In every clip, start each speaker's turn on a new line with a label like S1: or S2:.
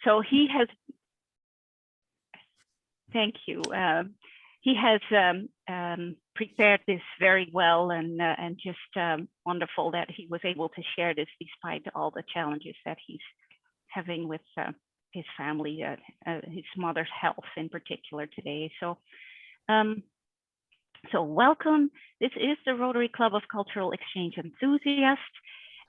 S1: So he has, thank you. He has prepared this very well, and just wonderful that he was able to share this despite all the challenges that he's having with his family, his mother's health in particular today. So, so welcome. This is the Rotary Club of Cultural Exchange Enthusiasts,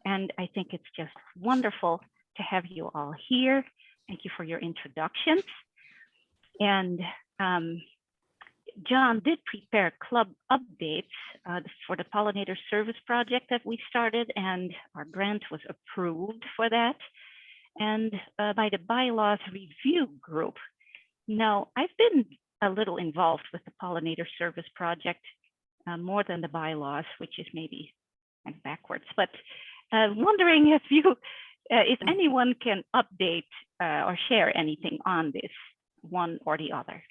S1: and I think it's just wonderful to have you all here. Thank you for your introductions. And John did prepare club updates for the pollinator service project that we started, and our grant was approved for that, and by the bylaws review group. Now, I've been a little involved with the pollinator service project, more than the bylaws, which is maybe kind of backwards, but wondering if you, if anyone can update or share anything on this, one or the other.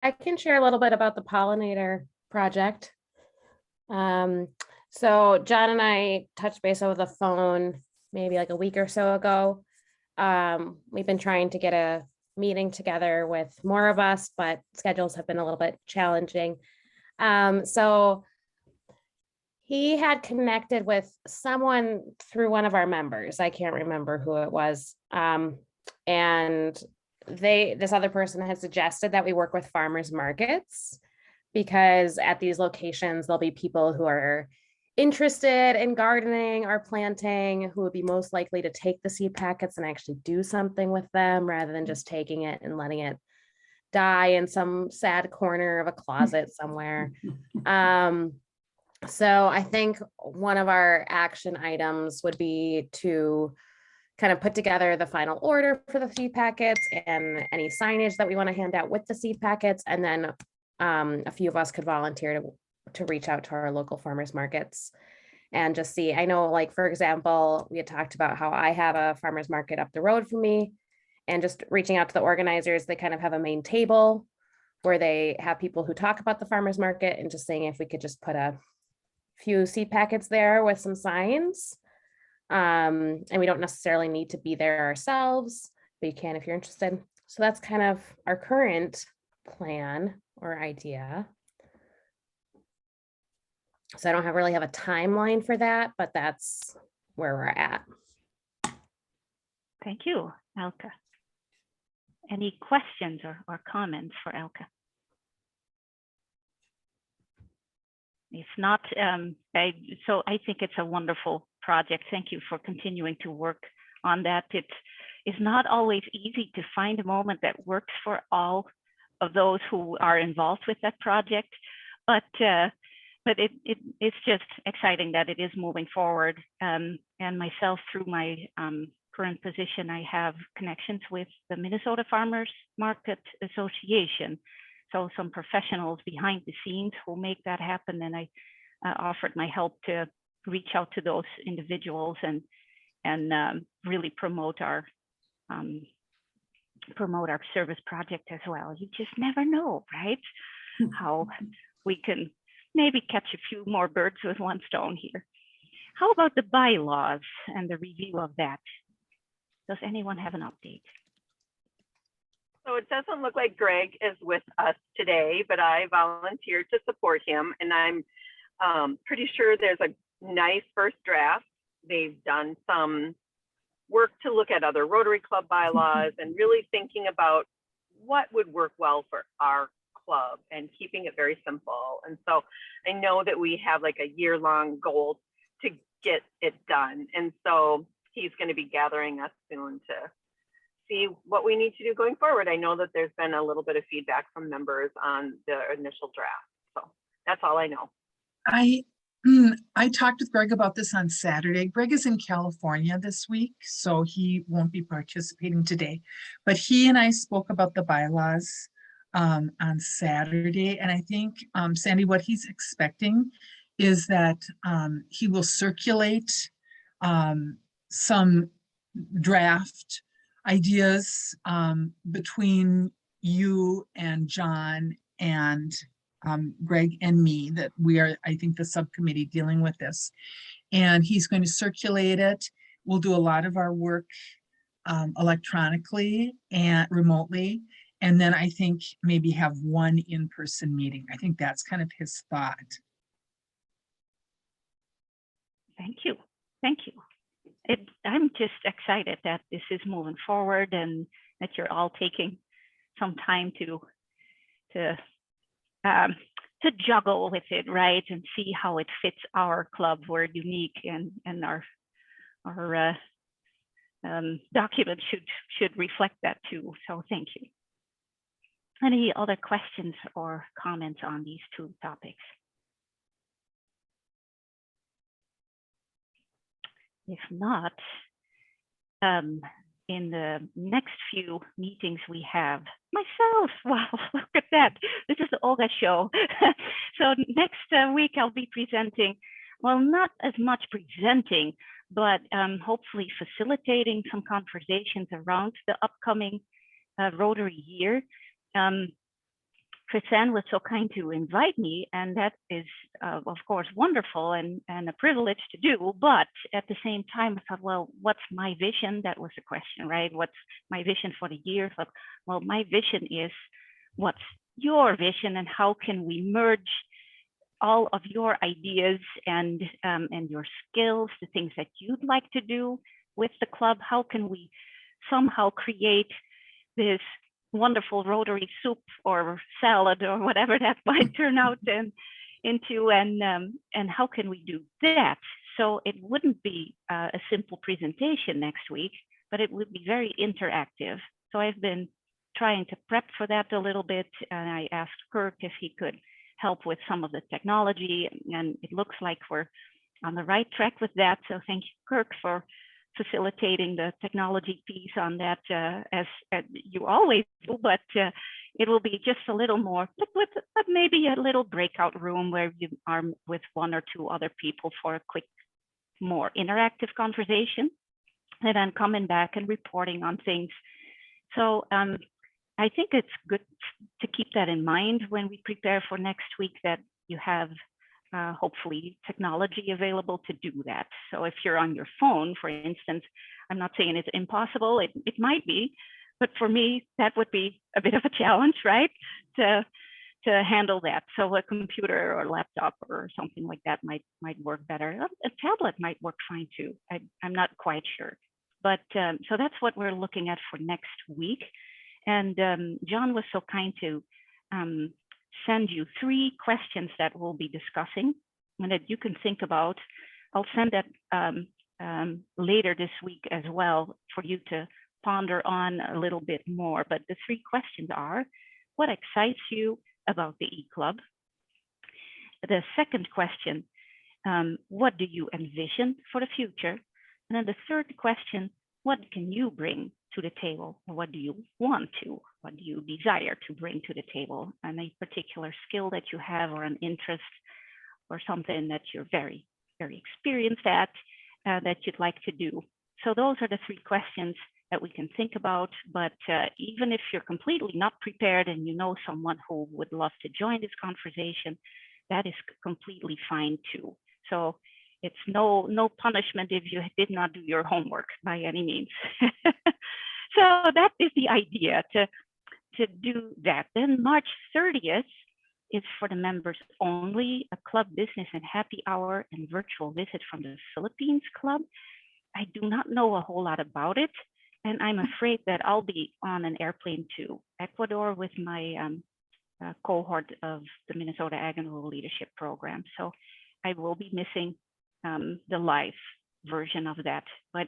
S2: I can share a little bit about the pollinator project. So John and I touched base over the phone maybe like a week or so ago. We've been trying to get a meeting together with more of us, but schedules have been a little bit challenging. So he had connected with someone through one of our members. I can't remember who it was. And this other person had suggested that we work with farmers markets, because at these locations, there'll be people who are interested in gardening or planting, who would be most likely to take the seed packets and actually do something with them rather than just taking it and letting it die in some sad corner of a closet somewhere. So I think one of our action items would be to kind of put together the final order for the seed packets and any signage that we want to hand out with the seed packets. And then a few of us could volunteer to reach out to our local farmers markets and just see. I know, like, for example, we had talked about how I have a farmers market up the road from me, and just reaching out to the organizers. They kind of have a main table where they have people who talk about the farmers market, and just saying if we could just put a few seed packets there with some signs. And we don't necessarily need to be there ourselves, but you can if you're interested. So that's kind of our current plan or idea. So I don't really have a timeline for that, but that's where we're at.
S1: Thank you, Elke. Any questions or comments for Elke? If not, so I think it's a wonderful project. Thank you for continuing to work on that. It is not always easy to find a moment that works for all of those who are involved with that project, but it's just exciting that it is moving forward. And myself, through my current position, I have connections with the Minnesota Farmers Market Association. So some professionals behind the scenes who make that happen. And I offered my help to reach out to those individuals and really promote our service project as well. You just never know, right? How we can maybe catch a few more birds with one stone here. How about the bylaws and the review of that? Does anyone have an update?
S3: So it doesn't look like Greg is with us today, but I volunteered to support him, and I'm pretty sure there's a nice first draft. They've done some work to look at other Rotary Club bylaws and really thinking about what would work well for our club and keeping it very simple. And so I know that we have like a year-long goal to get it done. And so he's going to be gathering us soon to see what we need to do going forward. I know that there's been a little bit of feedback from members on the initial draft. So that's all I know.
S4: I talked with Greg about this on Saturday. Greg is in California this week, so he won't be participating today. But he and I spoke about the bylaws on Saturday. And I think, Sandy, what he's expecting is that he will circulate some draft ideas between you and John and Greg and me, that we are, I think, the subcommittee dealing with this. And he's going to circulate it. We'll do a lot of our work electronically and remotely. And then I think maybe have one in-person meeting. I think that's kind of his thought.
S1: Thank you. Thank you. I'm just excited that this is moving forward and that you're all taking some time to juggle with it, right? And see how it fits our club. We're unique, and our document should reflect that too. So thank you. Any other questions or comments on these two topics? If not, in the next few meetings we have myself. Wow, look at that. This is the Olga show. So next week I'll be presenting, well, not as much presenting, but hopefully facilitating some conversations around the upcoming Rotary year. Chris-Anne was so kind to invite me, and that is, of course, wonderful and a privilege to do. But at the same time, I thought, well, what's my vision? That was the question, right? What's my vision for the year? But, well, my vision is, what's your vision, and how can we merge all of your ideas and your skills, the things that you'd like to do with the club? How can we somehow create this wonderful Rotary soup or salad or whatever that might turn out into, and how can we do that? So it wouldn't be a simple presentation next week, but it would be very interactive. So I've been trying to prep for that a little bit, and I asked Kirk if he could help with some of the technology, and it looks like we're on the right track with that. So thank you, Kirk, for facilitating the technology piece on that, as you always do, but it will be just a little more with maybe a little breakout room where you are with one or two other people for a quick, more interactive conversation, and then coming back and reporting on things. So I think it's good to keep that in mind when we prepare for next week, that you have hopefully technology available to do that. So if you're on your phone, for instance, I'm not saying it's impossible, it might be, but for me, that would be a bit of a challenge, right? To handle that. So a computer or laptop or something like that might work better. A tablet might work fine too. I'm not quite sure. But so that's what we're looking at for next week. And John was so kind to send you 3 questions that we'll be discussing and that you can think about. I'll send that later this week as well for you to ponder on a little bit more. But the 3 questions are: what excites you about the E-Club? The second question, what do you envision for the future? And then the third question, what can you bring to the table? Or what do you want to? What do you desire to bring to the table? And a particular skill that you have, or an interest, or something that you're very, very experienced at, that you'd like to do. So those are the 3 questions that we can think about. But even if you're completely not prepared and you know someone who would love to join this conversation, that is completely fine too. So it's no punishment if you did not do your homework by any means. So that is the idea, to do that. Then March 30th is for the members only, a club business and happy hour and virtual visit from the Philippines club. I do not know a whole lot about it, and I'm afraid that I'll be on an airplane to Ecuador with my cohort of the Minnesota Ag and Rural Leadership Program. So I will be missing the live version of that, but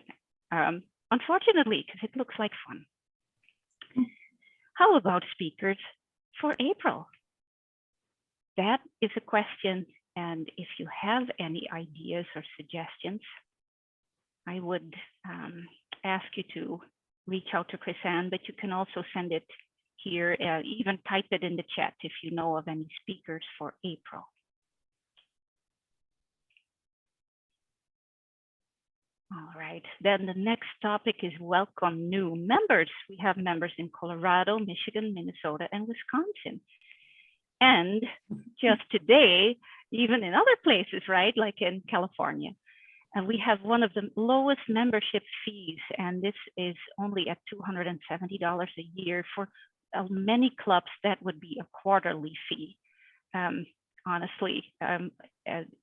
S1: unfortunately, because it looks like fun. How about speakers for April? That is a question, and if you have any ideas or suggestions, I would ask you to reach out to Chris-Anne, but you can also send it here, even type it in the chat if you know of any speakers for April. All right, then the next topic is welcome new members. We have members in Colorado, Michigan, Minnesota, and Wisconsin. And just today, even in other places, right, like in California. And we have one of the lowest membership fees, and this is only at $270 a year. For many clubs, that would be a quarterly fee, honestly, and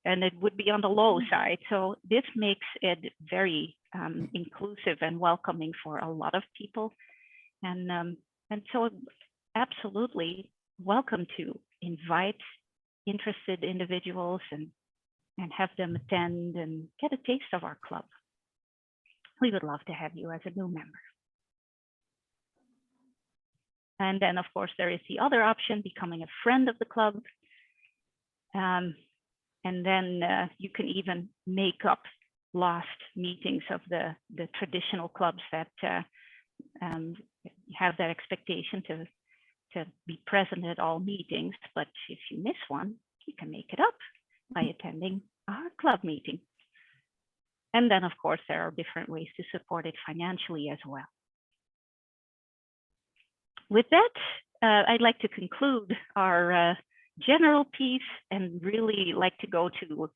S1: it would be on the low side. So this makes it very inclusive and welcoming for a lot of people. And so absolutely welcome to invite interested individuals and have them attend and get a taste of our club. We would love to have you as a new member. And then, of course, there is the other option, becoming a friend of the club. And then you can even make up lost meetings of the traditional clubs that have that expectation to be present at all meetings. But if you miss one, you can make it up by attending our club meeting. And then, of course, there are different ways to support it financially as well. With that, I'd like to conclude our general piece and really like to go to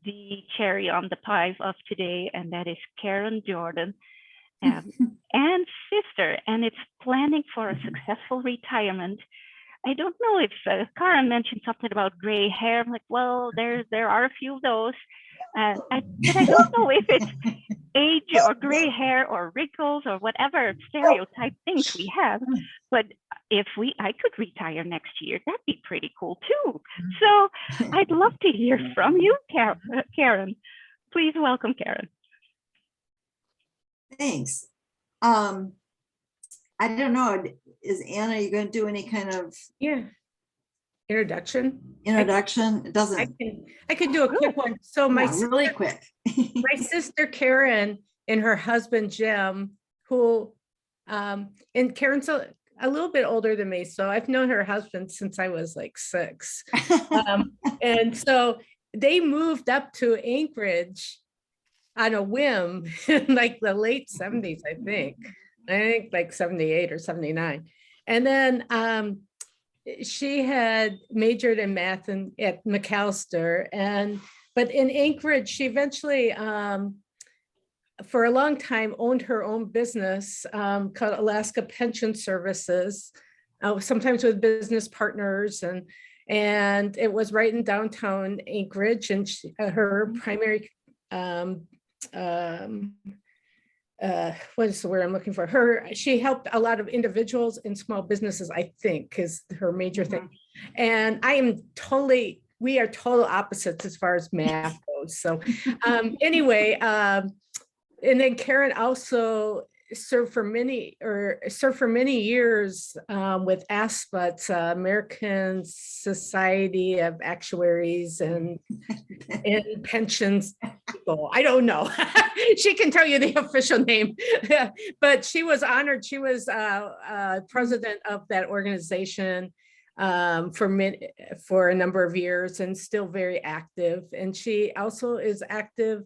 S1: the cherry on the pie of today, and that is Karen Jordan, and sister, and it's planning for a successful retirement. I don't know if Karen mentioned something about gray hair. I'm like, well, there are a few of those. But I don't know if it's age or gray hair or wrinkles or whatever stereotype things we have. But if I could retire next year, that'd be pretty cool too. So I'd love to hear from you, Karen. Please welcome Karen.
S5: Thanks. I don't know. Is Anna, you going to do any kind of
S6: introduction?
S5: It doesn't.
S6: I can do a quick one. So my
S5: really quick.
S6: my sister Karen and her husband Jim, who and Karen's a little bit older than me, so I've known her husband since I was like 6. And so they moved up to Anchorage on a whim in like the late 70s, I think like 78 or 79. And then she had majored in math at McAllister, but in Anchorage, she eventually, for a long time, owned her own business called Alaska Pension Services, sometimes with business partners, and it was right in downtown Anchorage. And her primary what is the word I'm looking for? She helped a lot of individuals and small businesses, I think, is her major thing. And we are total opposites as far as math goes. So anyway, and then Karen also served for many years with ASPPA, it's American Society of Actuaries and pensions people. I don't know. She can tell you the official name, but she was honored. She was president of that organization for a number of years and still very active. And she also is active,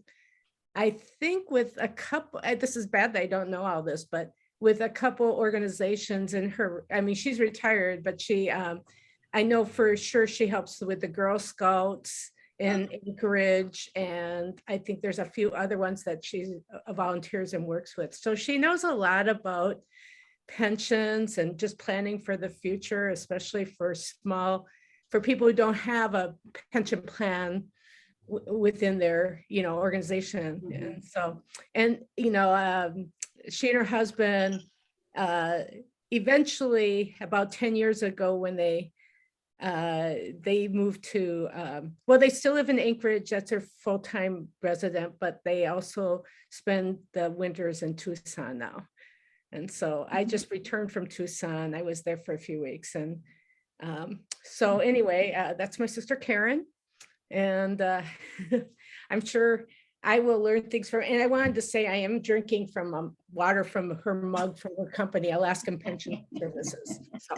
S6: I think, with a couple, this is bad that I don't know all this, but with a couple organizations in her, I mean, she's retired, but she, I know for sure she helps with the Girl Scouts in Anchorage. And I think there's a few other ones that she volunteers and works with. So she knows a lot about pensions and just planning for the future, especially for people who don't have a pension plan within their organization. And so, and she and her husband eventually, about 10 years ago, when they moved to they still live in Anchorage, that's their full-time resident, but they also spend the winters in Tucson now. And so I just returned from Tucson. I was there for a few weeks. And so anyway, that's my sister Karen. And I'm sure I will learn things from, and I wanted to say I am drinking from water from her mug from her company, Alaskan Pension Services. So.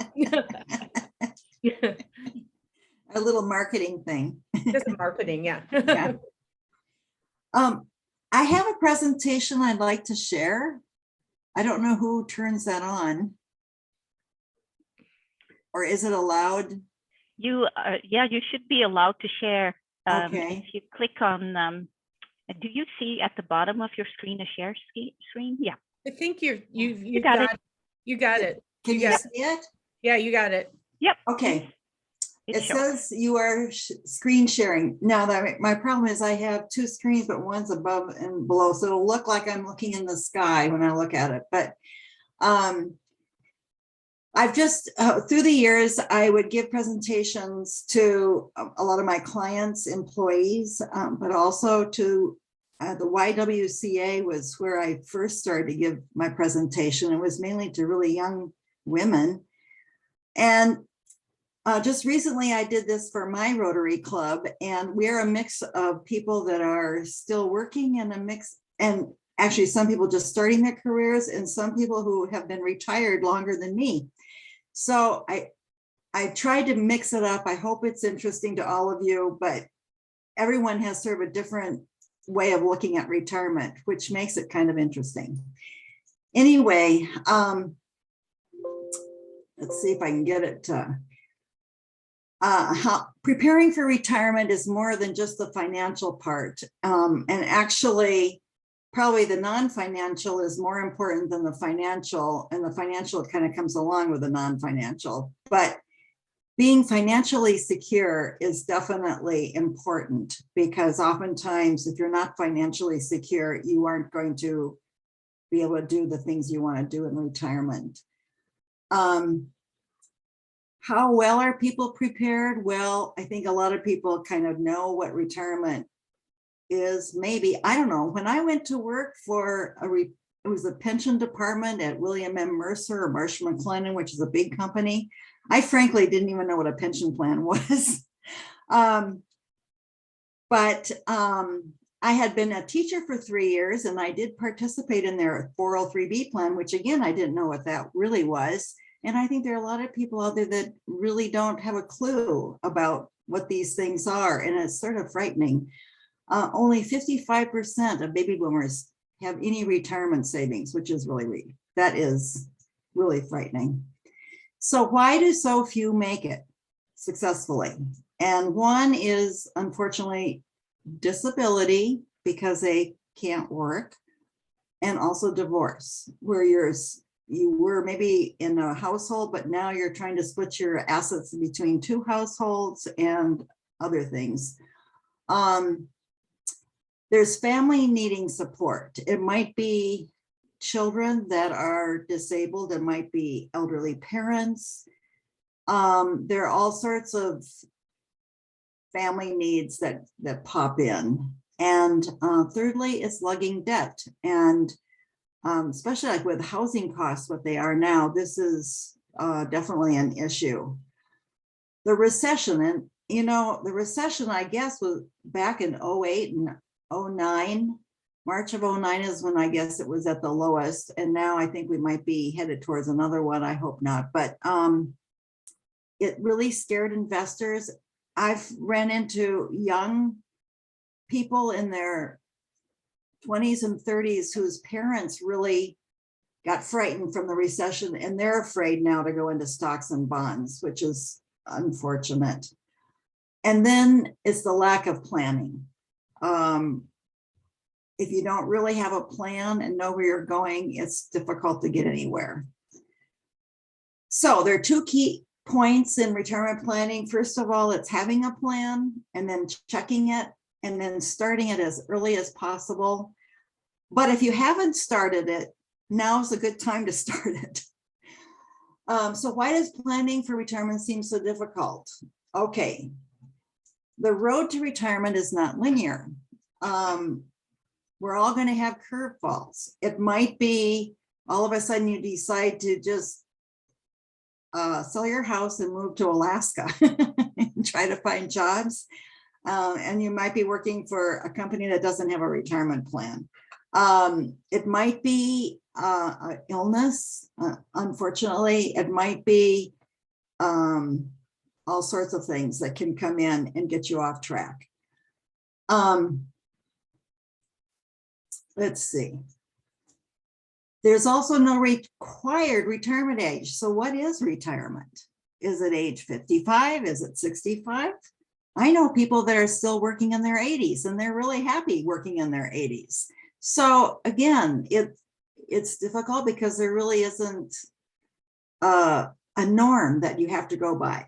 S5: A little marketing thing.
S6: Just marketing, yeah.
S5: Yeah. I have a presentation I'd like to share. I don't know who turns that on. Or is it allowed?
S1: You should be allowed to share.
S5: Okay.
S1: If you click on Do you see at the bottom of your screen a share screen? Yeah.
S6: I think you
S1: got it.
S6: got, you got it.
S5: Can you
S6: got
S5: see it?
S6: Yeah, you got it.
S1: Yep.
S5: Okay.
S1: It's
S5: It
S1: showing.
S5: says you are screen sharing. Now, my problem is I have two screens, but one's above and below. So it'll look like I'm looking in the sky when I look at it. But I've just, through the years, I would give presentations to a lot of my clients, employees, but also to the YWCA was where I first started to give my presentation. It was mainly to really young women. And just recently, I did this for my Rotary Club, and we're a mix of people that are still working and a mix, and actually some people just starting their careers and some people who have been retired longer than me. So I tried to mix it up. I hope it's interesting to all of you, but everyone has sort of a different way of looking at retirement, which makes it kind of interesting. Anyway, let's see if I can get it. How preparing for retirement is more than just the financial part. And actually, probably the non-financial is more important than the financial, and the financial kind of comes along with the non-financial. But being financially secure is definitely important, because oftentimes if you're not financially secure, you aren't going to be able to do the things you want to do in retirement. How well are people prepared? Well, I think a lot of people kind of know what retirement is. Maybe, I don't know. When I went to work for it was the pension department at William M. Mercer or Marsh McLennan, which is a big company. I frankly didn't even know what a pension plan was. But I had been a teacher for 3 years, and I did participate in their 403B plan, which again, I didn't know what that really was. And I think there are a lot of people out there that really don't have a clue about what these things are. And it's sort of frightening. Only 55% of baby boomers have any retirement savings, which is that is really frightening. So why do so few make it successfully? And one is unfortunately disability, because they can't work, and also divorce, where you were maybe in a household, but now you're trying to split your assets between two households and other things. There's family needing support. It might be children that are disabled. It might be elderly parents. There are all sorts of family needs that pop in. And thirdly, it's lugging debt. And especially like with housing costs, what they are now, this is definitely an issue. The recession, and the recession, I guess, was back in 08 and 09. March of 09 is when I guess it was at the lowest. And now I think we might be headed towards another one. I hope not. But it really scared investors. I've ran into young people in their 20s and 30s whose parents really got frightened from the recession, and they're afraid now to go into stocks and bonds, which is unfortunate. And then it's the lack of planning. If you don't really have a plan and know where you're going, it's difficult to get anywhere. So there are two key points in retirement planning. First of all, it's having a plan, and then checking it, and then starting it as early as possible. But if you haven't started it, now's a good time to start it. So why does planning for retirement seem so difficult? Okay, the road to retirement is not linear. We're all going to have curveballs. It might be all of a sudden you decide to just sell your house and move to Alaska and try to find jobs. And you might be working for a company that doesn't have a retirement plan. It might be illness, unfortunately. It might be all sorts of things that can come in and get you off track. Let's see. There's also no required retirement age. So what is retirement? Is it age 55? Is it 65? I know people that are still working in their 80s and they're really happy working in their 80s. So again, it's difficult because there really isn't a norm that you have to go by.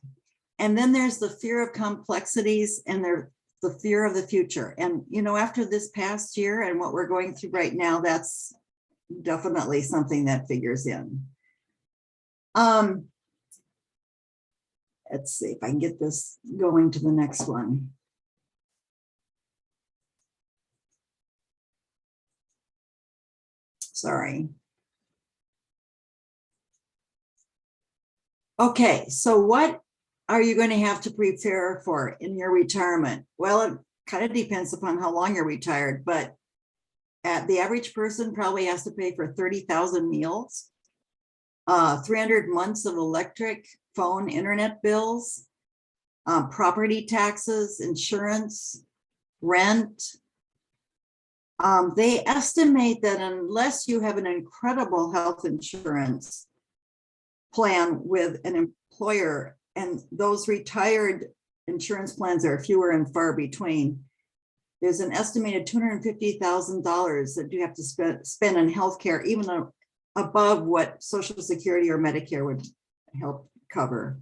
S5: And then there's the fear of complexities and the fear of the future. And, you know, after this past year and what we're going through right now, that's definitely something that figures in. Let's see if I can get this going to the next one. Sorry. Okay, so what are you going to have to prepare for in your retirement? Well, it kind of depends upon how long you're retired, but the average person probably has to pay for 30,000 meals, 300 months of electric, phone, internet bills, property taxes, insurance, rent. They estimate that unless you have an incredible health insurance plan with an employer, and those retired insurance plans are fewer and far between, there's an estimated $250,000 that you have to spend on healthcare, even above what Social Security or Medicare would help cover.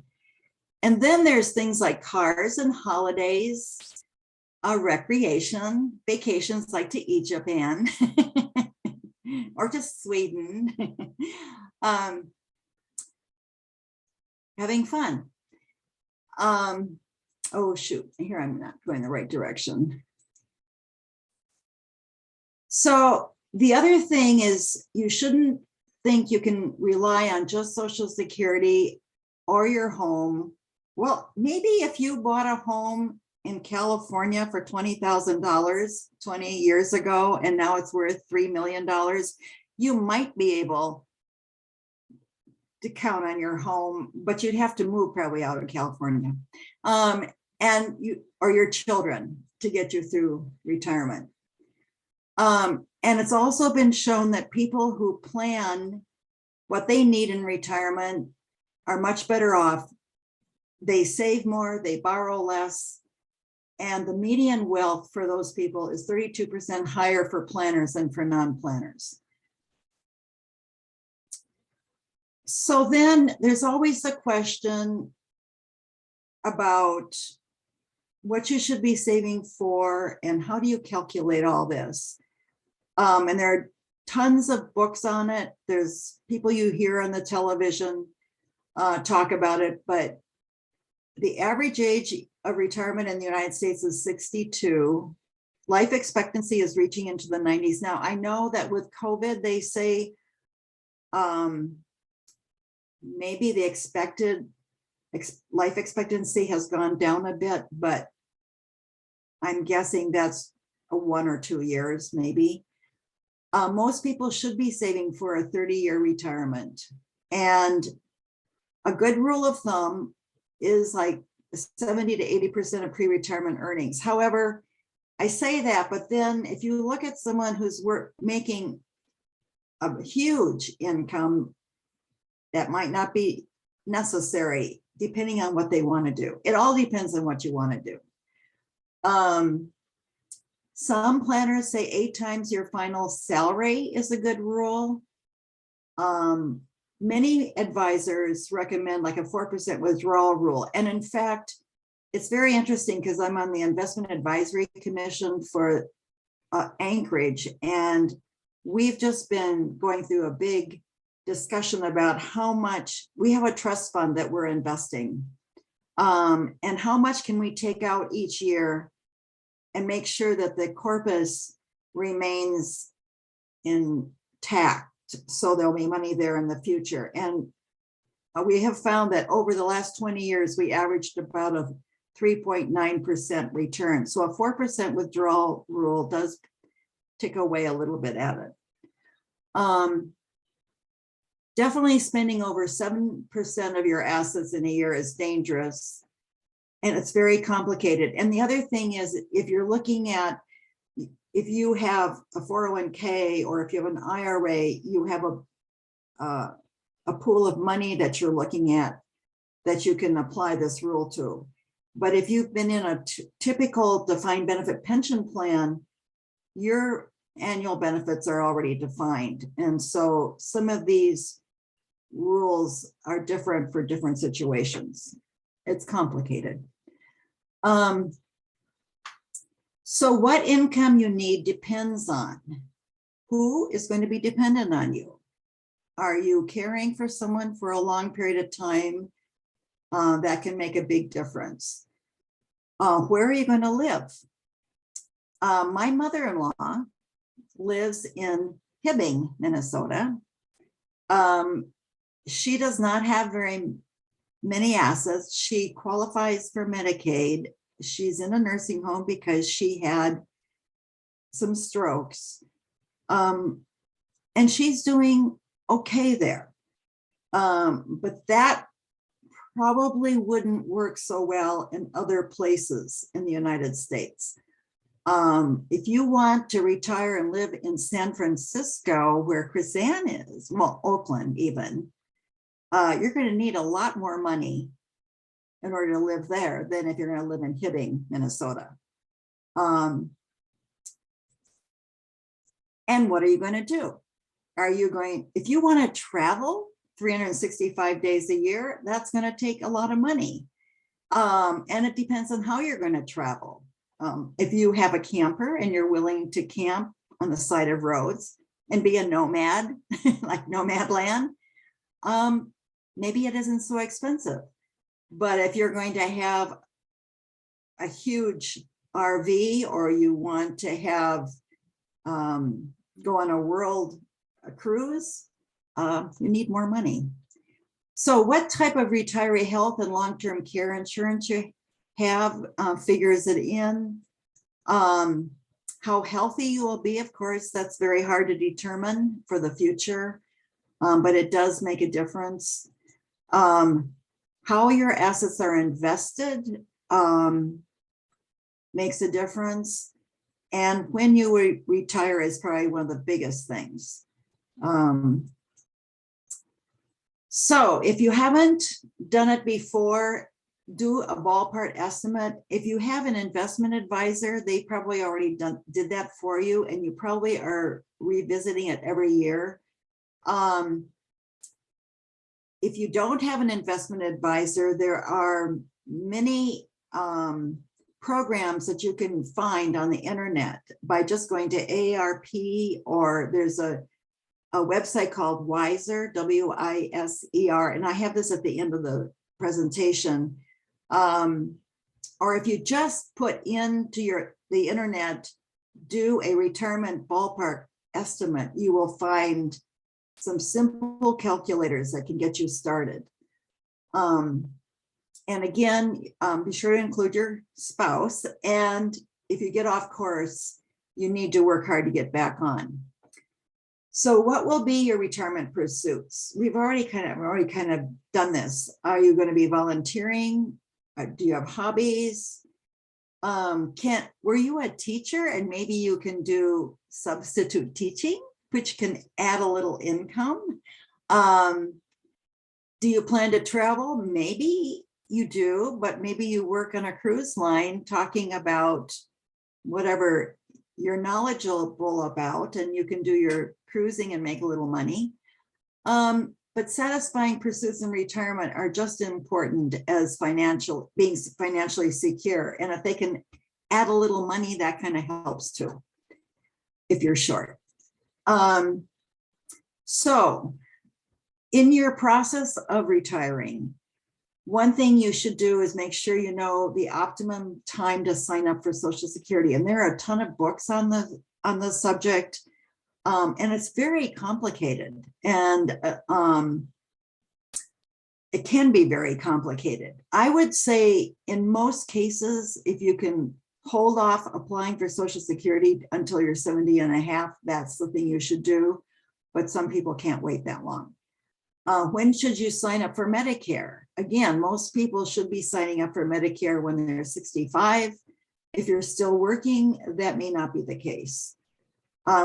S5: And then there's things like cars and holidays, recreation, vacations like to Egypt and or to Sweden, having fun. Oh shoot, here I'm not going the right direction. So the other thing is you shouldn't think you can rely on just Social Security or your home. Well, maybe if you bought a home in California for $20,000 20 years ago, and now it's worth $3 million, you might be able to count on your home, but you'd have to move probably out of California, and you or your children to get you through retirement. And it's also been shown that people who plan what they need in retirement are much better off. They save more, they borrow less, and the median wealth for those people is 32% higher for planners than for non-planners. So then there's always the question about what you should be saving for and how do you calculate all this? And there are tons of books on it. There's people you hear on the television talk about it, but the average age of retirement in the United States is 62. Life expectancy is reaching into the 90s. Now, I know that with COVID, they say maybe the expected life expectancy has gone down a bit, but I'm guessing that's a 1 or 2 years, maybe. Most people should be saving for a 30-year retirement. And a good rule of thumb is like 70 to 80% of pre-retirement earnings. However, I say that, but then if you look at someone who's making a huge income, that might not be necessary, depending on what they want to do. It all depends on what you want to do. Some planners say 8 times your final salary is a good rule. Many advisors recommend like a 4% withdrawal rule. And in fact, it's very interesting because I'm on the Investment Advisory Commission for Anchorage, and we've just been going through a big discussion about how much we have a trust fund that we're investing, and how much can we take out each year and make sure that the corpus remains intact, so there'll be money there in the future. And we have found that over the last 20 years, we averaged about a 3.9% return. So a 4% withdrawal rule does tick away a little bit at it. Definitely spending over 7% of your assets in a year is dangerous, and it's very complicated. And the other thing is, if you're looking at, if you have a 401k or if you have an IRA, you have a pool of money that you're looking at that you can apply this rule to. But if you've been in a typical defined benefit pension plan, your annual benefits are already defined. And so some of these rules are different for different situations. It's complicated. So what income you need depends on who is going to be dependent on you. Are you caring for someone for a long period of time? That can make a big difference. Where are you going to live? My mother-in-law lives in Hibbing, Minnesota. She does not have very many assets. She qualifies for Medicaid. She's in a nursing home because she had some strokes. And she's doing okay there. But that probably wouldn't work so well in other places in the United States. If you want to retire and live in San Francisco, where Chris Ann is, well, Oakland even, you're going to need a lot more money in order to live there than if you're going to live in Hibbing, Minnesota. And what are you going to do? Are you going, if you want to travel 365 days a year, that's going to take a lot of money. And it depends on how you're going to travel. If you have a camper and you're willing to camp on the side of roads and be a nomad, like nomad land, maybe it isn't so expensive. But if you're going to have a huge RV, or you want to have go on a world cruise, you need more money. So what type of retiree health and long-term care insurance you have figures it in. How healthy you will be, of course, that's very hard to determine for the future, but it does make a difference. How your assets are invested makes a difference. And when you retire is probably one of the biggest things. So if you haven't done it before, do a ballpark estimate. If you have an investment advisor, they probably already did that for you, and you probably are revisiting it every year. If you don't have an investment advisor, there are many programs that you can find on the internet by just going to AARP, or there's a website called Wiser, W-I-S-E-R, and I have this at the end of the presentation. Or if you just put into the internet, do a retirement ballpark estimate, you will find some simple calculators that can get you started. And again, be sure to include your spouse. And if you get off course, you need to work hard to get back on. So what will be your retirement pursuits? We've already kind of done this. Are you going to be volunteering? Do you have hobbies? Were you a teacher and maybe you can do substitute teaching, which can add a little income? Do you plan to travel? Maybe you do, but maybe you work on a cruise line talking about whatever you're knowledgeable about, and you can do your cruising and make a little money. But satisfying pursuits in retirement are just as important as being financially secure. And if they can add a little money, that kind of helps too, if you're short. So in your process of retiring, one thing you should do is make sure you know the optimum time to sign up for Social Security. And there are a ton of books on the subject. And it's very complicated, and it can be very complicated. I would say in most cases, if you can hold off applying for Social Security until you're 70 and a half, that's the thing you should do. But some people can't wait that long. When should you sign up for Medicare? Again, most people should be signing up for Medicare when they're 65. If you're still working, that may not be the case.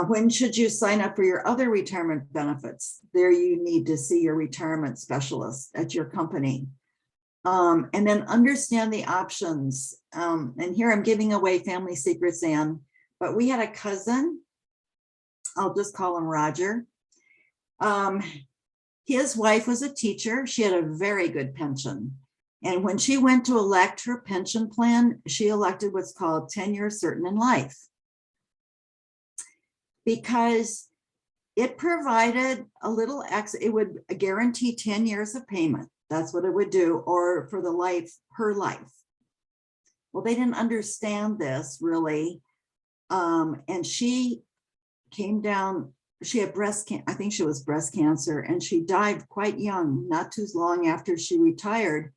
S5: When should you sign up for your other retirement benefits? There you need to see your retirement specialist at your company. And then understand the options. And here I'm giving away family secrets, Anne, but we had a cousin, I'll just call him Roger. His wife was a teacher. She had a very good pension. And when she went to elect her pension plan, she elected what's called tenure certain in life, because it provided a little it would guarantee 10 years of payment. That's what it would do, or for the life, her life. Well, they didn't understand this really. And she came down, she had I think she was breast cancer, and she died quite young, not too long after she retired.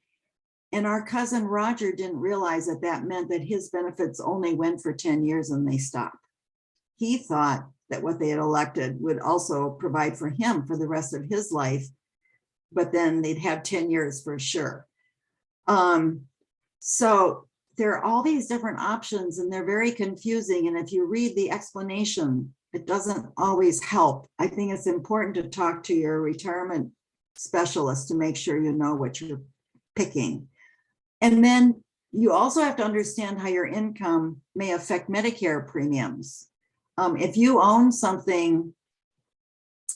S5: And our cousin Roger didn't realize that that meant that his benefits only went for 10 years and they stopped. He thought that what they had elected would also provide for him for the rest of his life, but then they'd have 10 years for sure. So there are all these different options and they're very confusing. And if you read the explanation, it doesn't always help. I think it's important to talk to your retirement specialist to make sure you know what you're picking. And then you also have to understand how your income may affect Medicare premiums. If you own something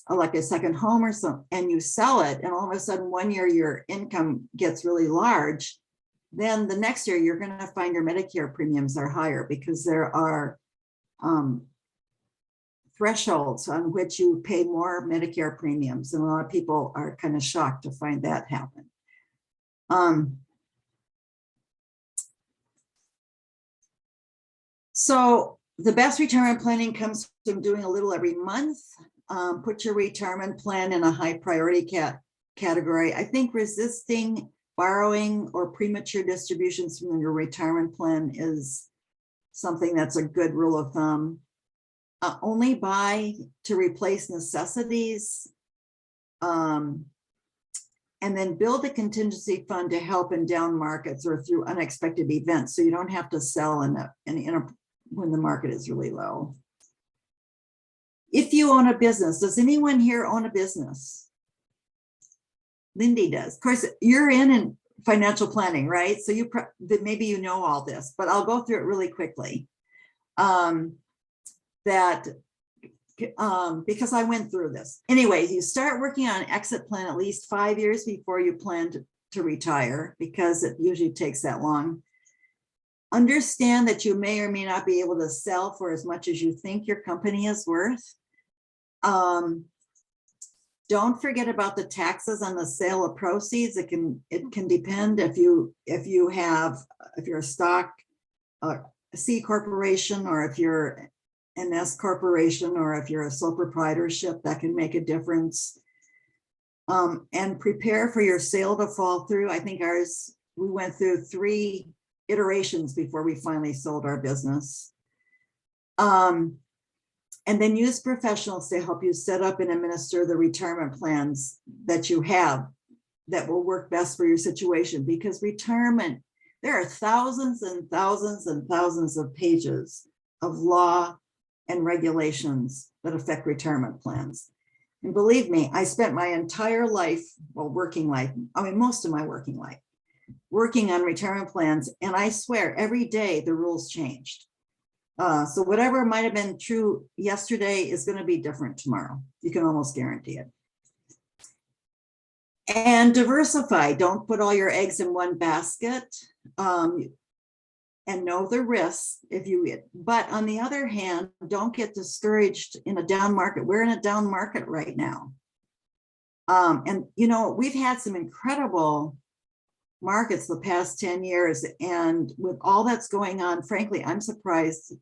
S5: like a second home or something, and you sell it, and all of a sudden one year your income gets really large, then the next year you're going to find your Medicare premiums are higher because there are thresholds on which you pay more Medicare premiums. And a lot of people are kind of shocked to find that happen. So the best retirement planning comes from doing a little every month. Put your retirement plan in a high priority category. I think resisting borrowing or premature distributions from your retirement plan is something that's a good rule of thumb. Only buy to replace necessities. And then build a contingency fund to help in down markets or through unexpected events, so you don't have to sell when the market is really low. If you own a business, does anyone here own a business? Lindy does. Of course, you're in financial planning, right? So maybe you know all this, but I'll go through it really quickly. Because I went through this. Anyways, you start working on an exit plan at least 5 years before you plan to retire, because it usually takes that long. Understand that you may or may not be able to sell for as much as you think your company is worth. Don't forget about the taxes on the sale of proceeds. It can depend if you're a stock, a C corporation, or if you're an S corporation, or if you're a sole proprietorship, that can make a difference. And prepare for your sale to fall through. I think we went through 3 iterations before we finally sold our business. And then use professionals to help you set up and administer the retirement plans that you have that will work best for your situation, because retirement, there are thousands and thousands and thousands of pages of law and regulations that affect retirement plans. And believe me, I spent my entire life, working life, most of my working life, working on retirement plans. And I swear every day the rules changed. So whatever might have been true yesterday is going to be different tomorrow. You can almost guarantee it. And diversify. Don't put all your eggs in one basket. And know the risks but on the other hand, don't get discouraged in a down market. We're in a down market right now. And we've had some incredible markets the past 10 years. And with all that's going on, frankly, I'm surprised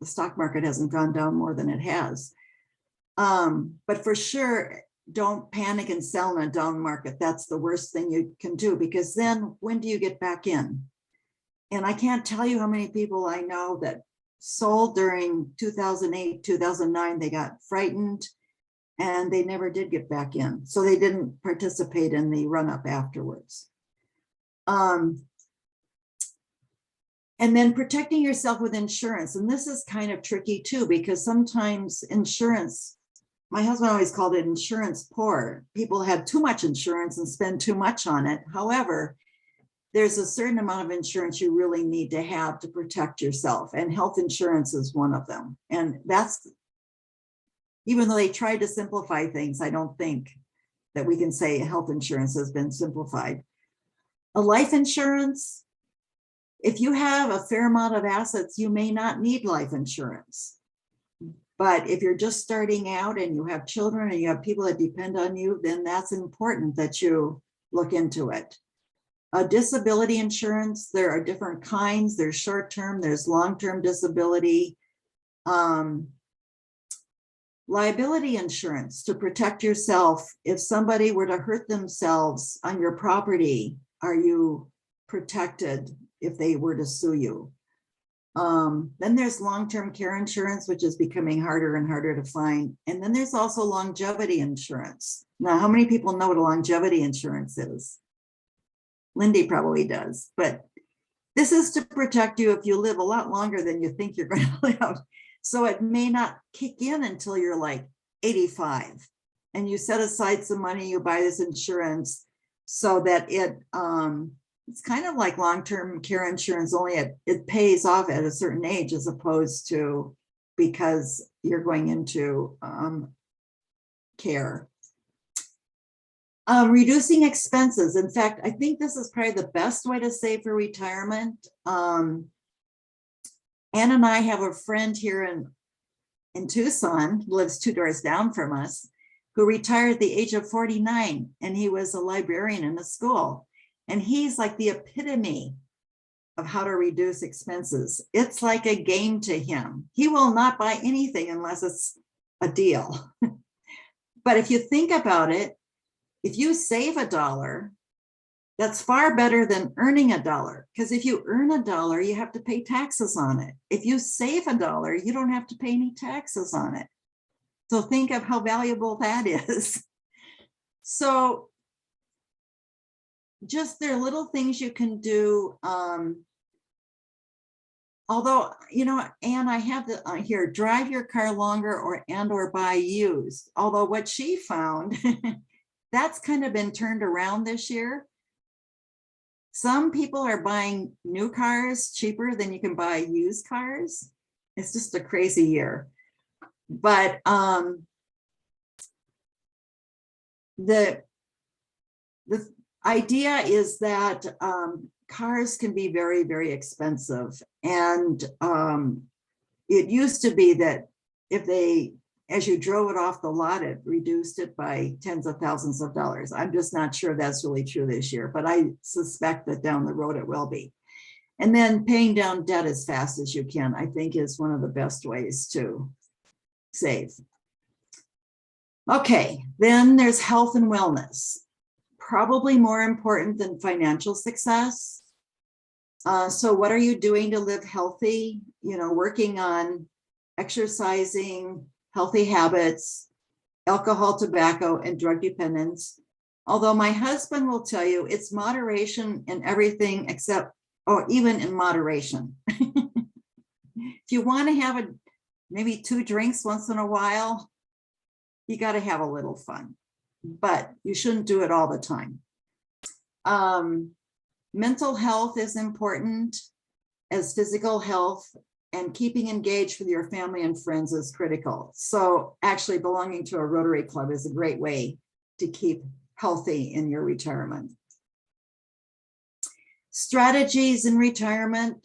S5: the stock market hasn't gone down more than it has. But for sure, don't panic and sell in a down market. That's the worst thing you can do, because then when do you get back in? And I can't tell you how many people I know that sold during 2008, 2009, they got frightened and they never did get back in. So they didn't participate in the run up afterwards. And then protecting yourself with insurance. And this is kind of tricky too, because sometimes insurance, my husband always called it insurance poor. People have too much insurance and spend too much on it. However, there's a certain amount of insurance you really need to have to protect yourself, and health insurance is one of them. And that's, even though they tried to simplify things, I don't think that we can say health insurance has been simplified. A life insurance, if you have a fair amount of assets, you may not need life insurance. But if you're just starting out and you have children and you have people that depend on you, then that's important that you look into it. Disability insurance, there are different kinds. There's short-term, there's long-term disability. Liability insurance to protect yourself. If somebody were to hurt themselves on your property, are you protected if they were to sue you? Then there's long-term care insurance, which is becoming harder and harder to find. And then there's also longevity insurance. Now, how many people know what a longevity insurance is? Lindy probably does, but this is to protect you if you live a lot longer than you think you're going to live. So it may not kick in until you're like 85, and you set aside some money, you buy this insurance so that it's kind of like long-term care insurance, only it pays off at a certain age, as opposed to because you're going into care. Reducing expenses. In fact, I think this is probably the best way to save for retirement. Ann and I have a friend here in Tucson, lives 2 doors down from us, who retired at the age of 49, and he was a librarian in a school. And he's like the epitome of how to reduce expenses. It's like a game to him. He will not buy anything unless it's a deal. But if you think about it, if you save $1, that's far better than earning $1. Because if you earn $1, you have to pay taxes on it. If you save $1, you don't have to pay any taxes on it. So think of how valuable that is. So just there are little things you can do. Although, you know, Anne, I have the here, drive your car longer or buy used. Although what she found, that's kind of been turned around this year. Some people are buying new cars cheaper than you can buy used cars. It's just a crazy year. But the idea is that cars can be very, very expensive. And it used to be that if they, as you drove it off the lot, it reduced it by tens of thousands of dollars. I'm just not sure that's really true this year, but I suspect that down the road it will be. And then paying down debt as fast as you can, I think, is one of the best ways to save. Okay, then there's health and wellness. Probably more important than financial success. So what are you doing to live healthy? You know, working on exercising, healthy habits, alcohol, tobacco, and drug dependence. Although my husband will tell you it's moderation in everything except, or even in moderation. If you want to have maybe 2 drinks once in a while, you got to have a little fun, but you shouldn't do it all the time. Mental health is important as physical health, and keeping engaged with your family and friends is critical. So actually belonging to a Rotary Club is a great way to keep healthy in your retirement. Strategies in retirement.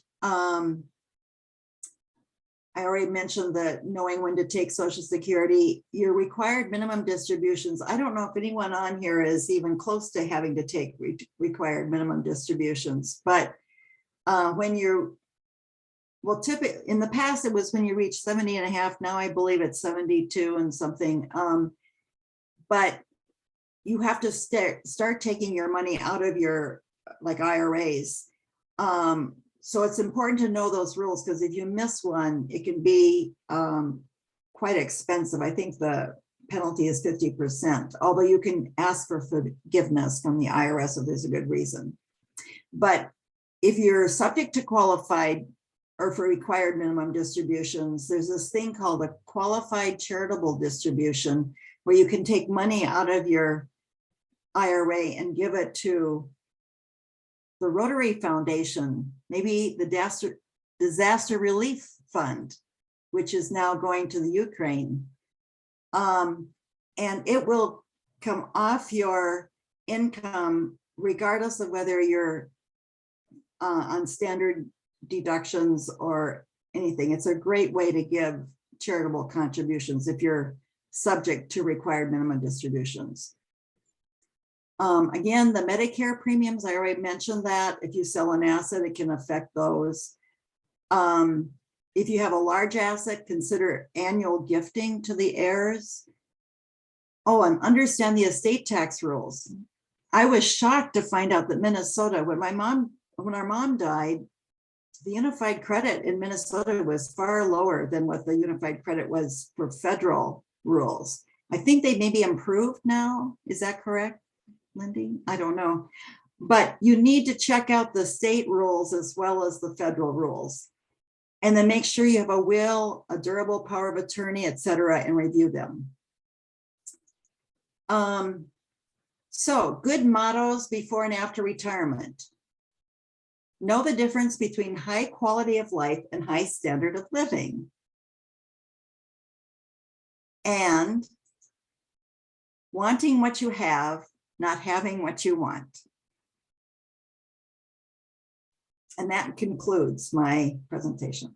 S5: I already mentioned that knowing when to take Social Security, your required minimum distributions. I don't know if anyone on here is even close to having to take required minimum distributions, but when you're, well, typically in the past, it was when you reach 70 and a half. Now I believe it's 72 and something. But you have to start taking your money out of your like IRAs. So it's important to know those rules, because if you miss one, it can be quite expensive. I think the penalty is 50%, although you can ask for forgiveness from the IRS if there's a good reason. But if you're subject to qualified or for required minimum distributions, there's this thing called a qualified charitable distribution, where you can take money out of your IRA and give it to the Rotary Foundation, maybe the Disaster Relief Fund, which is now going to the Ukraine. And it will come off your income regardless of whether you're on standard deductions or anything. It's a great way to give charitable contributions if you're subject to required minimum distributions. Again, the Medicare premiums, I already mentioned that. If you sell an asset, it can affect those. If you have a large asset, consider annual gifting to the heirs. Oh, and understand the estate tax rules. I was shocked to find out that Minnesota, when our mom died, the unified credit in Minnesota was far lower than what the unified credit was for federal rules. I think they may be improved now. Is that correct, Lindy? I don't know. But you need to check out the state rules as well as the federal rules. And then make sure you have a will, a durable power of attorney, et cetera, and review them. So good mottos before and after retirement. Know the difference between high quality of life and high standard of living. And wanting what you have, not having what you want. And that concludes my presentation.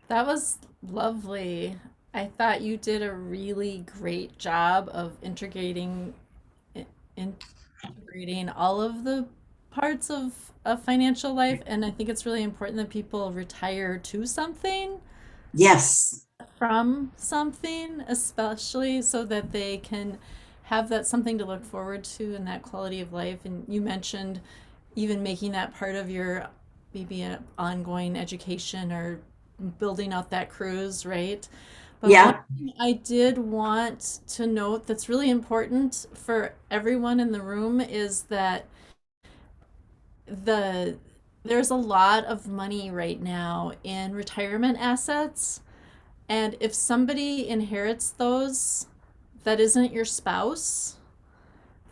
S7: That was lovely. I thought you did a really great job of integrating all of the parts of financial life, and I think it's really important that people retire to something,
S5: Yes.
S7: from something, especially so that they can have that something to look forward to and that quality of life. And you mentioned even making that part of your maybe an ongoing education or building out that cruise, right? But
S5: Yeah.
S7: one thing I did want to note that's really important for everyone in the room is that there's a lot of money right now in retirement assets. And if somebody inherits those that isn't your spouse,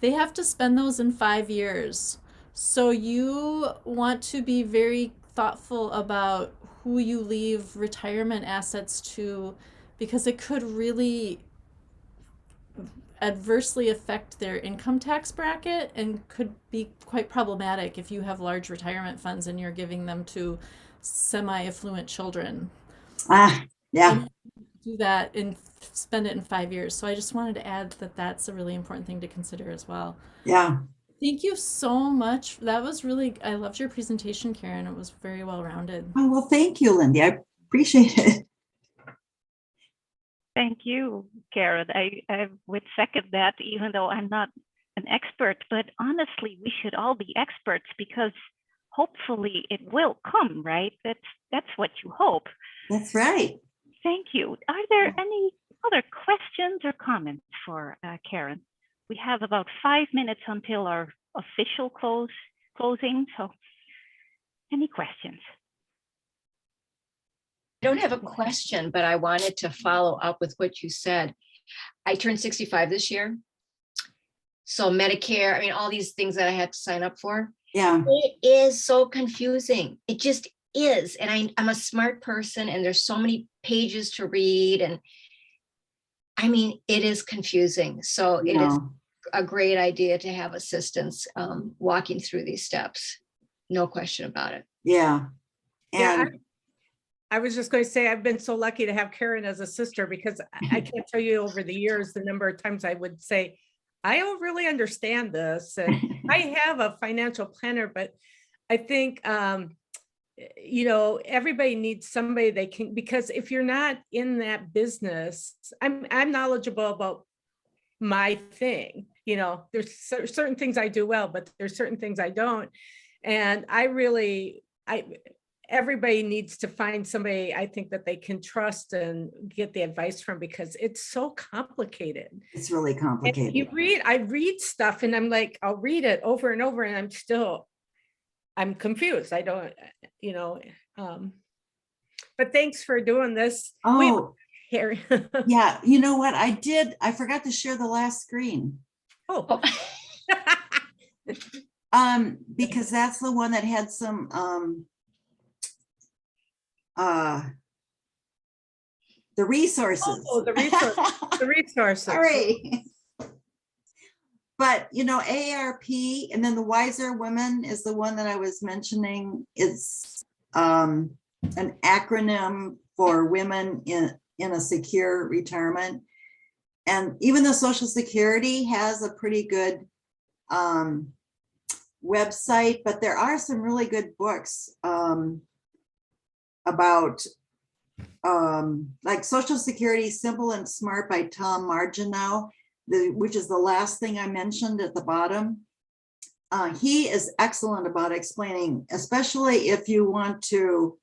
S7: they have to spend those in 5 years. So you want to be very thoughtful about who you leave retirement assets to, because it could really adversely affect their income tax bracket and could be quite problematic if you have large retirement funds and you're giving them to semi-affluent children.
S5: Yeah.
S7: Do that and spend it in 5 years. So I just wanted to add that that's a really important thing to consider as well.
S5: Yeah.
S7: Thank you so much. That was really, I loved your presentation, Karen. It was very well rounded.
S5: Oh, well, thank you, Lindy. I appreciate it.
S1: Thank you, Karen. I would second that, even though I'm not an expert, but honestly, we should all be experts because hopefully it will come, right? That's what you hope.
S5: That's right.
S1: Thank you. Are there any other questions or comments for Karen? We have about 5 minutes until our official closing. So any questions?
S8: I don't have a question, but I wanted to follow up with what you said. I turned 65 this year. So Medicare, I mean, all these things that I had to sign up for.
S5: Yeah.
S8: It is so confusing. It just is. And I'm a smart person and there's so many pages to read. And I mean, it is confusing. So it is a great idea to have assistance walking through these steps. No question about it.
S5: Yeah. And
S6: I was just going to say, I've been so lucky to have Karen as a sister because I can't tell you over the years, the number of times I would say, I don't really understand this. And I have a financial planner, but I think, everybody needs somebody they can, because if you're not in that business, I'm knowledgeable about my thing. There's certain things I do well, but there's certain things I don't. And everybody needs to find somebody I think that they can trust and get the advice from because it's so complicated.
S5: It's really complicated.
S6: I read stuff and I'm like, I'll read it over and over and I'm confused. I don't, but thanks for doing this.
S5: Oh,
S6: Harry.
S5: yeah. You know what I did? I forgot to share the last screen.
S6: Oh.
S5: Because that's the one that had some, the resources.
S6: Oh, the resources.
S5: Sorry. But, AARP, and then the Wiser Women is the one that I was mentioning. It's an acronym for women in a secure retirement. And even the Social Security has a pretty good website, but there are some really good books about like Social Security Simple and Smart by Tom Margineau, which is the last thing I mentioned at the bottom. He is excellent about explaining, especially if you want to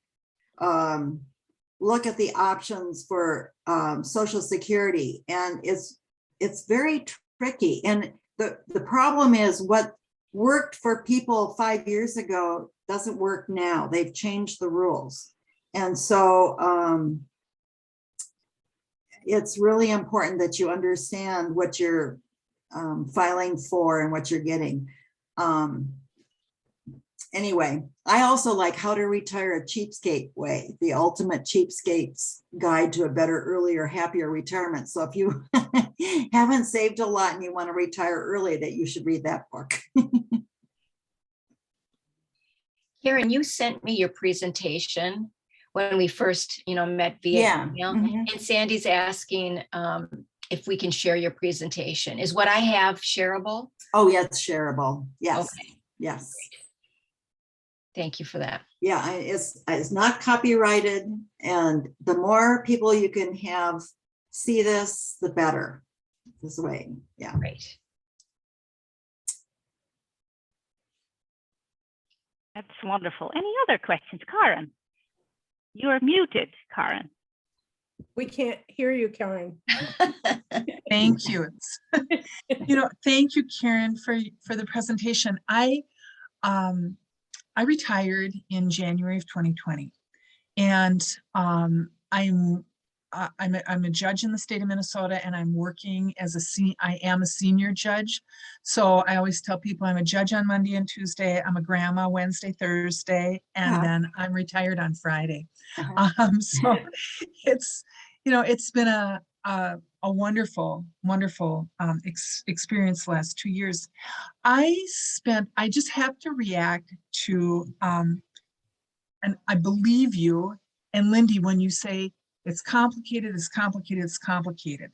S5: look at the options for Social Security, and it's very tricky. And the problem is what worked for people 5 years ago doesn't work now. They've changed the rules. And so it's really important that you understand what you're filing for and what you're getting. Anyway, I also like How to Retire a Cheapskate Way, the ultimate cheapskate's guide to a better, earlier, happier retirement. So if you haven't saved a lot and you want to retire early, that you should read that book.
S8: Karen, you sent me your presentation when we first, met via
S5: Yeah.
S8: email.
S5: Mhm.
S8: And Sandy's asking if we can share your presentation. Is what I have shareable?
S5: Oh, yeah, it's shareable. Yes.
S8: Okay,
S5: Yes.
S8: thank you for that.
S5: Yeah, it's not copyrighted, and the more people you can have see this, the better. This way, yeah.
S8: Great.
S1: That's wonderful. Any other questions? Karen? You're muted, Karen.
S6: We can't hear you, Karen.
S4: Thank you. Thank you, Karen, for the presentation. I retired in January of 2020, and I'm a judge in the state of Minnesota, and I'm working as I am a senior judge. So I always tell people I'm a judge on Monday and Tuesday. I'm a grandma Wednesday, Thursday, and then I'm retired on Friday. So it's been a wonderful experience the last 2 years. I just have to react to, and I believe you, and Lindy, when you say it's complicated, it's complicated, it's complicated.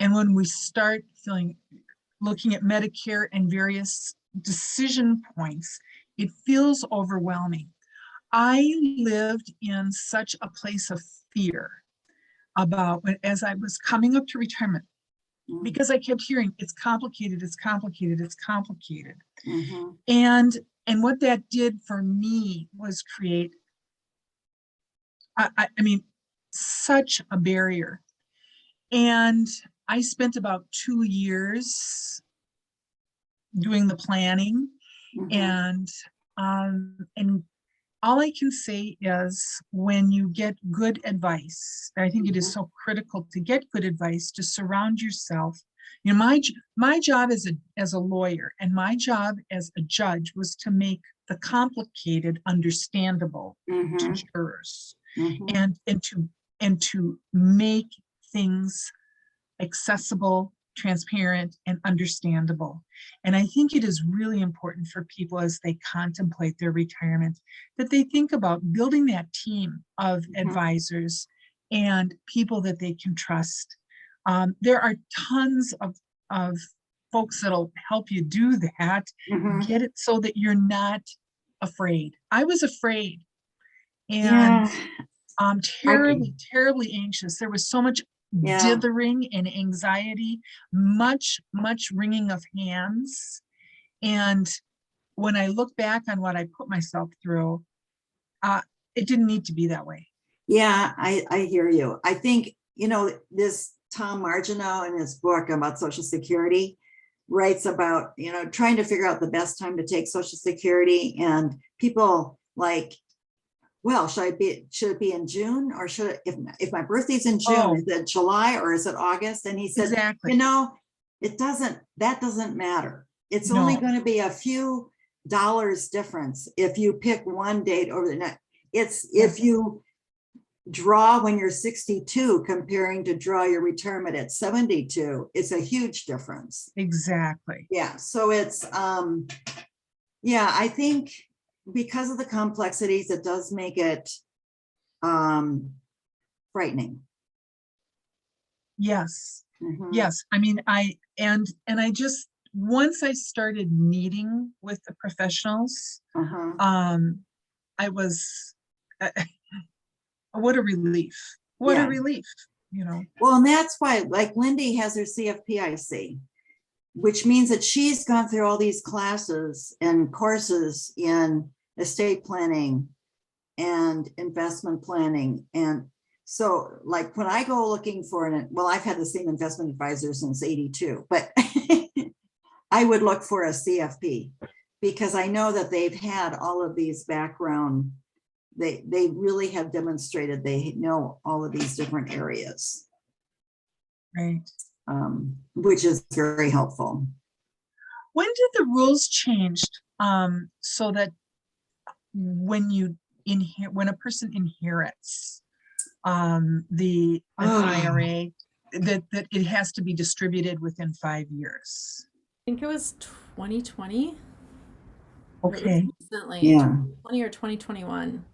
S4: And when we start looking at Medicare and various decision points, it feels overwhelming. I lived in such a place of fear as I was coming up to retirement, because I kept hearing it's complicated, it's complicated, it's complicated.
S5: Mhm.
S4: And what that did for me was create, I mean, such a barrier. And I spent about 2 years doing the planning,
S5: Mhm.
S4: and all I can say is when you get good advice, I think it is so critical to get good advice, to surround yourself. My job as a lawyer and my job as a judge was to make the complicated understandable to
S5: Mhm.
S4: jurors,
S5: Mhm.
S4: and to make things accessible, transparent, and understandable. And I think it is really important for people as they contemplate their retirement that they think about building that team of advisors and people that they can trust. There are tons of folks that'll help you do that.
S5: Mhm.
S4: Get it so that you're not afraid. I was afraid, and
S5: Yeah.
S4: terribly anxious. There was so much
S5: Yeah.
S4: dithering and anxiety, much wringing of hands. And when I look back on what I put myself through, it didn't need to be that way.
S5: Yeah, I hear you. I think, this Tom Margineau in his book about Social Security writes about, trying to figure out the best time to take Social Security, and people like, well, should it be in June, or if my birthday's in June, is it July or is it August? And he said,
S4: Exactly.
S5: that doesn't matter. It's only
S4: No.
S5: going to be a few dollars difference if you pick one date over the next. It's if you draw when you're 62 comparing to draw your retirement at 72, it's a huge difference.
S4: Exactly.
S5: Yeah, so it's, yeah, I think because of the complexities, it does make it frightening.
S4: Yes.
S5: Mhm.
S4: Yes. I mean, I just, once I started meeting with the professionals,
S5: Uh-huh.
S4: I was, what a relief. What
S5: Yeah.
S4: a relief, you know.
S5: Well, and that's why, like Lindy has her CFPIC, which means that she's gone through all these classes and courses in estate planning and investment planning. And so like when I go looking for well, I've had the same investment advisor since 82, but I would look for a CFP because I know that they've had all of these background. They really have demonstrated they know all of these different areas.
S4: Right.
S5: Which is very helpful.
S4: When did the rules change so that when you when a person inherits an IRA, that it has to be distributed within 5 years?
S7: I think it was 2020.
S4: Okay.
S7: Recently,
S5: Yeah.
S7: 2020 or 2021.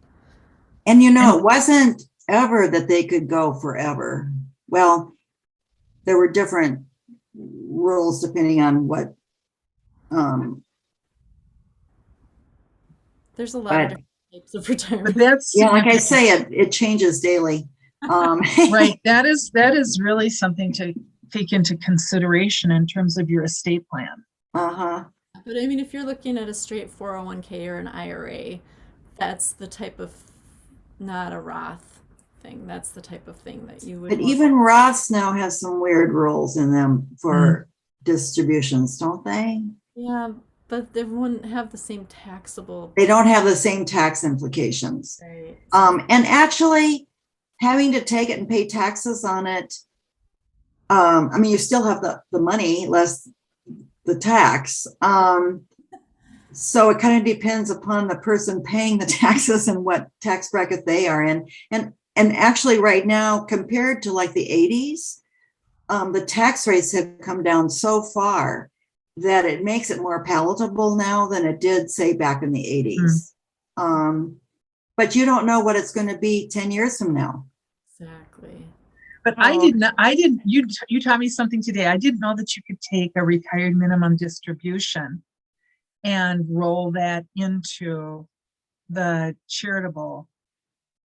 S5: And you know, it wasn't ever that they could go forever. Well, there were different rules depending on what.
S7: There's a lot of different types of retirement.
S4: But that's
S5: Yeah, like I say, it changes daily.
S4: right. That is really something to take into consideration in terms of your estate plan.
S5: Uh-huh.
S7: But I mean, if you're looking at a straight 401k or an IRA, that's the type of, not a Roth thing. That's the type of thing that you would.
S5: But even Roths now have some weird rules in them for distributions, don't they?
S7: Yeah, but they wouldn't have the same taxable.
S5: They don't have the same tax implications.
S7: Right.
S5: And actually having to take it and pay taxes on it. I mean, you still have the money less the tax. So it kind of depends upon the person paying the taxes and what tax bracket they are in. And actually right now, compared to like the 80s, the tax rates have come down so far that it makes it more palatable now than it did, say, back in the 80s. But you don't know what it's going to be 10 years from now.
S7: Exactly.
S4: But you taught me something today. I didn't know that you could take a retired minimum distribution and roll that into the charitable.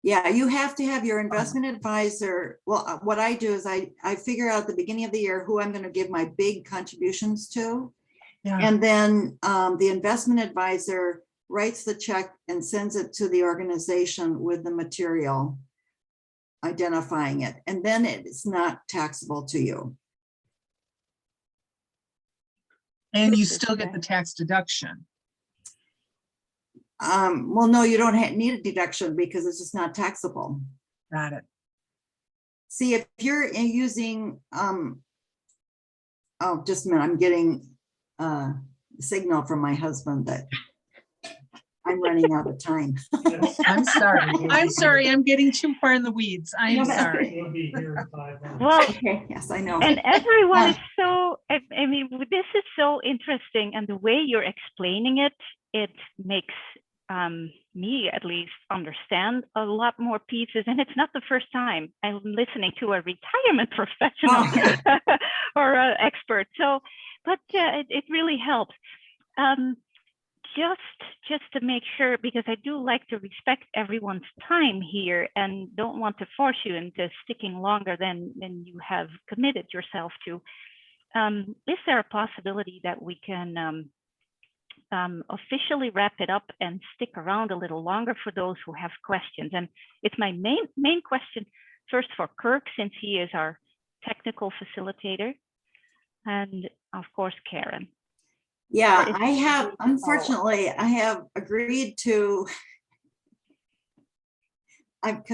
S5: Yeah, you have to have your investment advisor. Well, what I do is I figure out at the beginning of the year who I'm going to give my big contributions to.
S4: Yeah.
S5: And then the investment advisor writes the check and sends it to the organization with the material identifying it. And then it's not taxable to you.
S4: And you still get the tax deduction.
S5: Well, no, you don't need a deduction because it's just not taxable.
S4: Got it.
S5: See, if you're using, oh, just a minute, I'm getting a signal from my husband that I'm running out of time.
S4: I'm sorry. I'm sorry. I'm getting too far in the weeds. I'm sorry.
S1: Well,
S5: Okay, yes, I know.
S1: and everyone is so, I mean, this is so interesting. And the way you're explaining it, it makes me at least understand a lot more pieces. And it's not the first time I'm listening to a retirement professional or an expert. So, but it really helps. Just to make sure, because I do like to respect everyone's time here and don't want to force you into sticking longer than you have committed yourself to. Is there a possibility that we can officially wrap it up and stick around a little longer for those who have questions? And it's my main question first for Kirk, since he is our technical facilitator, and of course, Karen.
S5: Yeah, I have, unfortunately, I have agreed to, I've